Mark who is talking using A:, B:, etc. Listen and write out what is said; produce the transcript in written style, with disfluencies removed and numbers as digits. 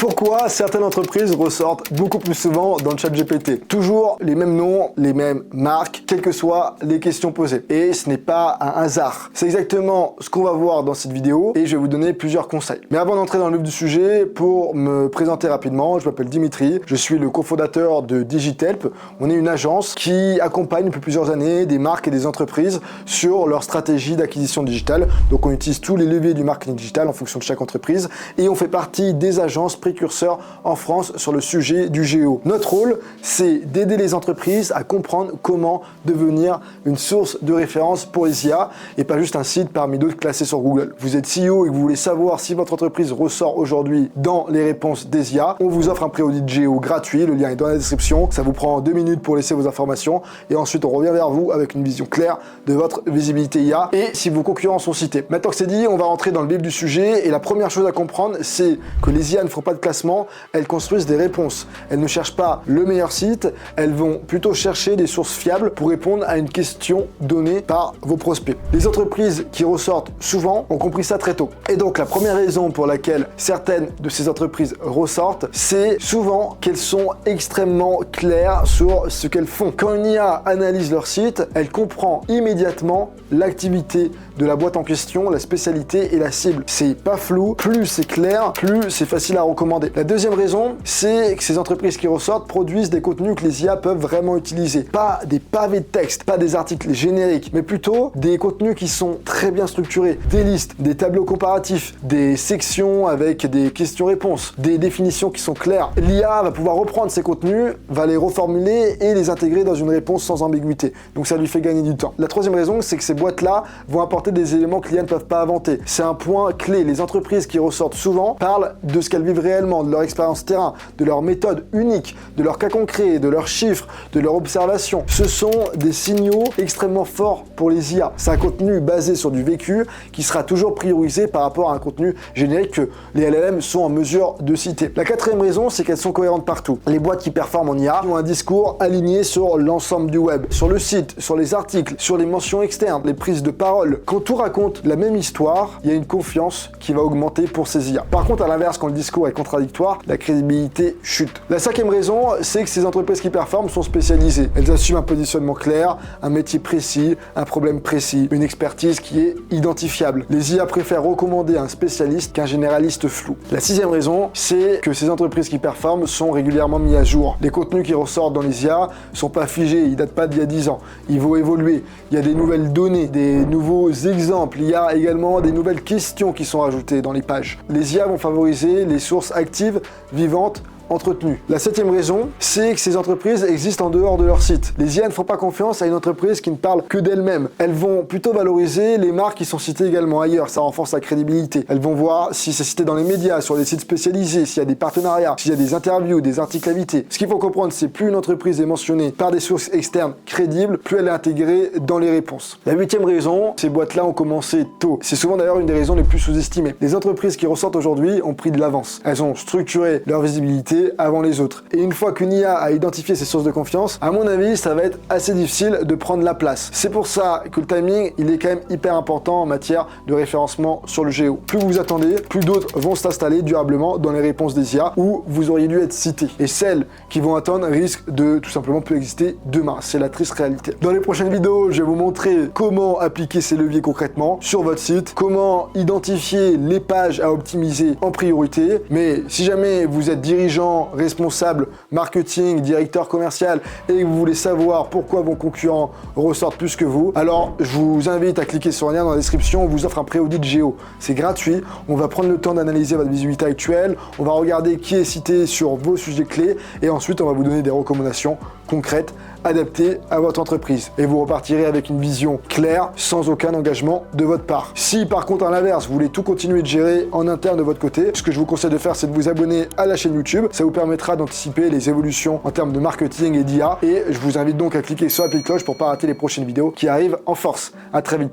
A: Pourquoi certaines entreprises ressortent beaucoup plus souvent dans le chat GPT? Toujours les mêmes noms, les mêmes marques, quelles que soient les questions posées. Et ce n'est pas un hasard. C'est exactement ce qu'on va voir dans cette vidéo et je vais vous donner plusieurs conseils. Mais avant d'entrer dans le vif du sujet, pour me présenter rapidement, je m'appelle Dimitri, je suis le cofondateur de Digitalp. On est une agence qui accompagne depuis plusieurs années des marques et des entreprises sur leur stratégie d'acquisition digitale. Donc on utilise tous les leviers du marketing digital en fonction de chaque entreprise et on fait partie des agences précurseurs en France sur le sujet du GEO. Notre rôle, c'est d'aider les entreprises à comprendre comment devenir une source de référence pour les IA et pas juste un site parmi d'autres classés sur Google. Vous êtes CEO et que vous voulez savoir si votre entreprise ressort aujourd'hui dans les réponses des IA, on vous offre un préaudit GEO gratuit, le lien est dans la description, ça vous prend 2 minutes pour laisser vos informations et ensuite on revient vers vous avec une vision claire de votre visibilité IA et si vos concurrents sont cités. Maintenant que c'est dit, on va rentrer dans le vif du sujet et la première chose à comprendre, c'est que les IA ne font pas de classement, elles construisent des réponses. Elles ne cherchent pas le meilleur site, elles vont plutôt chercher des sources fiables pour répondre à une question donnée par vos prospects. Les entreprises qui ressortent souvent ont compris ça très tôt. Et donc la première raison pour laquelle certaines de ces entreprises ressortent, c'est souvent qu'elles sont extrêmement claires sur ce qu'elles font. Quand une IA analyse leur site, elle comprend immédiatement l'activité de la boîte en question, la spécialité et la cible. C'est pas flou, plus c'est clair, plus c'est facile à recommander. La deuxième raison, c'est que ces entreprises qui ressortent produisent des contenus que les IA peuvent vraiment utiliser. Pas des pavés de texte, pas des articles génériques, mais plutôt des contenus qui sont très bien structurés. Des listes, des tableaux comparatifs, des sections avec des questions-réponses, des définitions qui sont claires. L'IA va pouvoir reprendre ces contenus, va les reformuler et les intégrer dans une réponse sans ambiguïté. Donc ça lui fait gagner du temps. La troisième raison, c'est que ces boîtes-là vont apporter des éléments que l'IA ne peuvent pas inventer. C'est un point clé. Les entreprises qui ressortent souvent parlent de ce qu'elles vivent réellement, de leur expérience terrain, de leur méthode unique, de leur cas concret, de leurs chiffres, de leur observation. Ce sont des signaux extrêmement forts pour les IA. C'est un contenu basé sur du vécu qui sera toujours priorisé par rapport à un contenu générique que les LLM sont en mesure de citer. La quatrième raison, c'est qu'elles sont cohérentes partout. Les boîtes qui performent en IA ont un discours aligné sur l'ensemble du web, sur le site, sur les articles, sur les mentions externes, les prises de parole. Quand tout raconte la même histoire, il y a une confiance qui va augmenter pour ces IA. Par contre, à l'inverse, quand le discours est contradictoire, la crédibilité chute. La cinquième raison, c'est que ces entreprises qui performent sont spécialisées. Elles assument un positionnement clair, un métier précis, un problème précis, une expertise qui est identifiable. Les IA préfèrent recommander un spécialiste qu'un généraliste flou. La sixième raison, c'est que ces entreprises qui performent sont régulièrement mis à jour. Les contenus qui ressortent dans les IA sont pas figés, ils datent pas d'il y a 10 ans. Ils vont évoluer. Il y a des nouvelles données, des nouveaux exemples. Il y a également des nouvelles questions qui sont ajoutées dans les pages. Les IA vont favoriser les sources actives, vivantes, entretenues. La septième raison, c'est que ces entreprises existent en dehors de leur site. Les IA ne font pas confiance à une entreprise qui ne parle que d'elle-même. Elles vont plutôt valoriser les marques qui sont citées également ailleurs, ça renforce la crédibilité. Elles vont voir si c'est cité dans les médias, sur les sites spécialisés, s'il y a des partenariats, s'il y a des interviews, des articles invités. Ce qu'il faut comprendre, c'est plus une entreprise est mentionnée par des sources externes crédibles, plus elle est intégrée dans les réponses. La huitième raison, ces boîtes-là ont commencé tôt. C'est souvent d'ailleurs une des raisons les plus sous-estimées. Les entreprises qui ressortent aujourd'hui ont pris de l'avance. Elles ont structuré leur visibilité avant les autres. Et une fois qu'une IA a identifié ses sources de confiance, à mon avis, ça va être assez difficile de prendre la place. C'est pour ça que le timing, il est quand même hyper important en matière de référencement sur le GEO. Plus vous vous attendez, plus d'autres vont s'installer durablement dans les réponses des IA où vous auriez dû être cité. Et celles qui vont attendre risquent de tout simplement plus exister demain. C'est la triste réalité. Dans les prochaines vidéos, je vais vous montrer comment appliquer ces leviers concrètement sur votre site, comment identifier les pages à optimiser en priorité. Mais si jamais vous êtes dirigeant, responsable marketing, directeur commercial et que vous voulez savoir pourquoi vos concurrents ressortent plus que vous, alors je vous invite à cliquer sur le lien dans la description, on vous offre un préaudit GEO. C'est gratuit, on va prendre le temps d'analyser votre visibilité actuelle, on va regarder qui est cité sur vos sujets clés et ensuite on va vous donner des recommandations concrètes adaptées à votre entreprise. Et vous repartirez avec une vision claire, sans aucun engagement de votre part. Si par contre à l'inverse, vous voulez tout continuer de gérer en interne de votre côté, ce que je vous conseille de faire, c'est de vous abonner à la chaîne YouTube. Ça vous permettra d'anticiper les évolutions en termes de marketing et d'IA. Et je vous invite donc à cliquer sur la petite cloche pour ne pas rater les prochaines vidéos qui arrivent en force. À très vite.